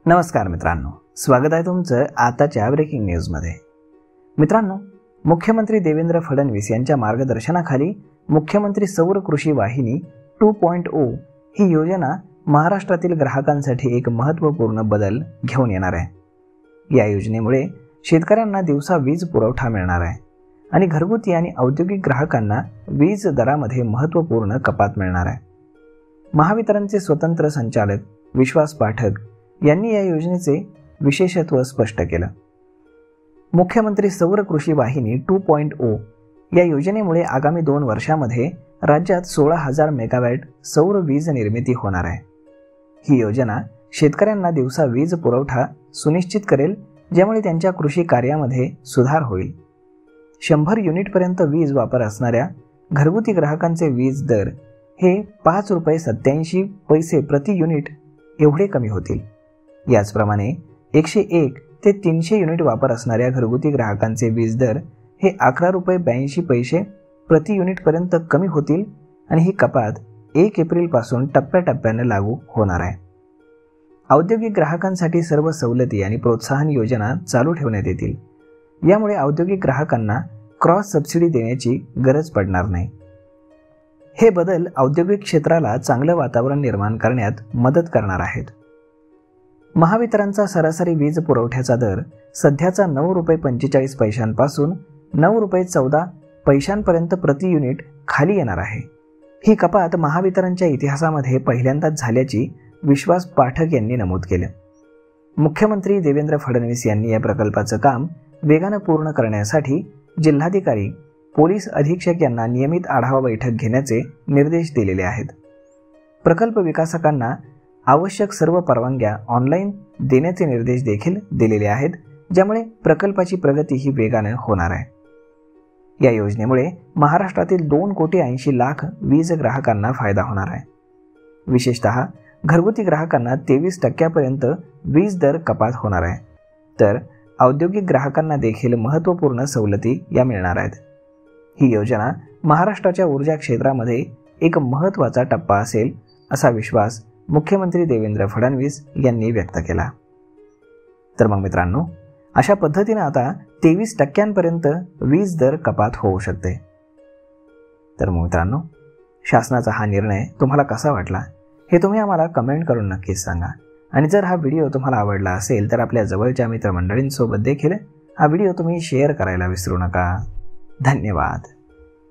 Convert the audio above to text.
नमस्कार मित्रांनो, स्वागत आहे तुमचं आताच्या ब्रेकिंग न्यूजमध्ये। मित्रांनो, मुख्यमंत्री देवेंद्र फडणवीस यांच्या मार्गदर्शनाखाली मुख्यमंत्री सौर कृषी वाहिनी 2.0 ही योजना महाराष्ट्रातील ग्राहकांसाठी एक महत्त्वपूर्ण बदल घेऊन येणार आहे। या योजनेमुळे शेतकऱ्यांना दिवसा वीज पुरवठा मिळणार आहे आणि घरगुती आणि औद्योगिक ग्राहकांना वीज दरामध्ये महत्त्वपूर्ण कपात मिळणार आहे। महावितरणचे स्वतंत्र संचालक विश्वास पाठक यांनी या योजनेचे विशेषत्व स्पष्ट केलं। मुख्यमंत्री सौर कृषी वाहिनी 2.0 या योजनेमुळे आगामी 2 वर्षांमध्ये राज्यात 16,000 मेगावॅट सौर वीज निर्मिती होणार आहे। ही योजना शेतकऱ्यांना दिवसा वीज पुरवठा सुनिश्चित करेल, ज्यामुळे त्यांच्या कृषी कार्यामध्ये सुधार होईल। 100 युनिटपर्यंत वीज वापर असणाऱ्या घरगुती ग्राहकांचे वीज दर हे ₹5.87 प्रति युनिट एवढे कमी होतील। याचप्रमाणे 101 ते 300 युनिट वापर असणाऱ्या घरगुती ग्राहकांचे वीज दर हे ₹11.82 प्रति युनिटपर्यंत कमी होतील आणि ही कपात 1 एप्रिलपासून टप्प्याटप्प्याने लागू होणार आहे। औद्योगिक ग्राहकांसाठी सर्व सवलती आणि प्रोत्साहन योजना चालू ठेवण्यात येतील। यामुळे औद्योगिक ग्राहकांना क्रॉस सबसिडी देण्याची गरज पडणार नाही। हे बदल औद्योगिक क्षेत्राला चांगलं वातावरण निर्माण करण्यात मदत करणार आहेत। महावितरणचा सरासरी वीज पुरवठ्याचा दर सध्याचा ₹9.45 पासून ₹9.14 पर्यंत प्रति युनिट खाली येणार आहे। ही कपात महावितरणच्या इतिहासामध्ये पहिल्यांदाच झाल्याची विश्वास पाठक यांनी नमूद केले। मुख्यमंत्री देवेंद्र फडणवीस यांनी या प्रकल्पाचं काम वेगाने पूर्ण करण्यासाठी जिल्हाधिकारी, पोलीस अधीक्षक यांना नियमित आढावा बैठक घेण्याचे निर्देश दिलेले आहेत। प्रकल्प विकासकांना आवश्यक सर्व परवानग्या ऑनलाईन देण्याचे निर्देश देखील दिलेले आहेत, ज्यामुळे प्रकल्पाची प्रगती ही वेगाने होणार आहे। या योजनेमुळे महाराष्ट्रातील 2,80,00,000 वीज ग्राहकांना फायदा होणार आहे। विशेषतः घरगुती ग्राहकांना 23% वीज दर कपात होणार आहे, तर औद्योगिक ग्राहकांना देखील महत्त्वपूर्ण सवलती या मिळणार आहेत। ही योजना महाराष्ट्राच्या ऊर्जा क्षेत्रामध्ये एक महत्त्वाचा टप्पा असेल, असा विश्वास मुख्यमंत्री देवेंद्र फडणवीस यांनी व्यक्त केला। तर मग मित्रांनो, अशा पद्धतीने आता 23% वीज दर कपात होऊ शकते। तर मग मित्रांनो, शासनाचा हा निर्णय तुम्हाला कसा वाटला हे तुम्ही आम्हाला कमेंट करून नक्कीच सांगा। आणि जर हा व्हिडिओ तुम्हाला आवडला असेल तर आपल्या जवळच्या मित्रमंडळींसोबत देखील हा व्हिडिओ तुम्ही शेअर करायला विसरू नका। धन्यवाद।